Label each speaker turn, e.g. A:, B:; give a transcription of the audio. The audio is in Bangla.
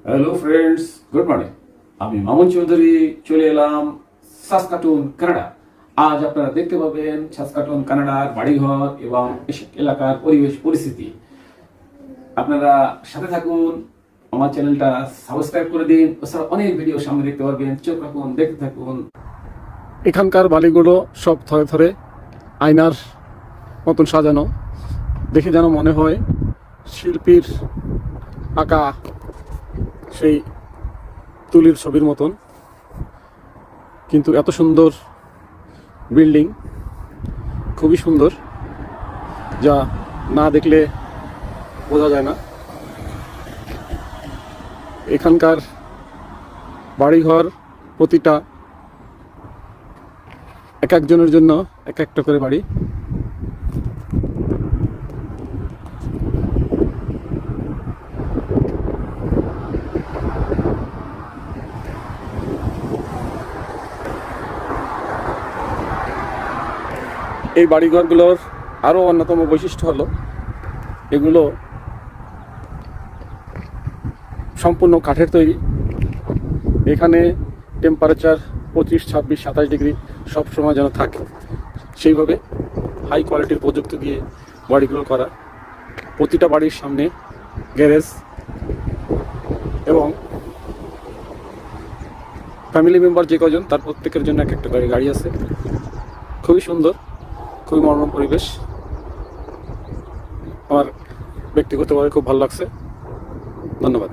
A: Hello friends, good morning. আমি মামুন চৌধুরী চলে এলাম সাসকাটুন, কানাডা। আজ আপনারা দেখতে পাবেন সাসকাটুন, কানাডার বাড়িঘর এবং এলাকার পরিবেশ পরিস্থিতি। আপনারা সাথে থাকুন, আমার চ্যানেলটা সাবস্ক্রাইব করে দিন। এছাড়া অনেক ভিডিও সামনে দেখতে পারবেন, চোখ রাখুন, দেখতে থাকুন।
B: এখানকার বাড়িগুলো সব থরে থরে আয়নার মতন সাজানো, দেখে যেন মনে হয় শিল্পীর আঁকা সেই তুলির ছবির মতন। কিন্তু এত সুন্দর বিল্ডিং, খুবই সুন্দর, যা না দেখলে বোঝা যায় না। এখানকার বাড়িঘর প্রতিটা এক একজনের জন্য এক একটা করে বাড়ি। এই বাড়িঘরগুলোর আরও অন্যতম বৈশিষ্ট্য হলো এগুলো সম্পূর্ণ কাঠের তৈরি। এখানে টেম্পারেচার 25, 26, 27 ডিগ্রি সব সময় যেন থাকে, সেইভাবে হাই কোয়ালিটির প্রযুক্তি দিয়ে বাড়িগুলো করা। প্রতিটা বাড়ির সামনে গ্যারেজ এবং ফ্যামিলি মেম্বার যে কজন তার প্রত্যেকের জন্য এক একটা গাড়ি আছে। খুবই সুন্দর, খুবই মনোরম পরিবেশ। আমার ব্যক্তিগতভাবে খুব ভালো লাগছে। ধন্যবাদ।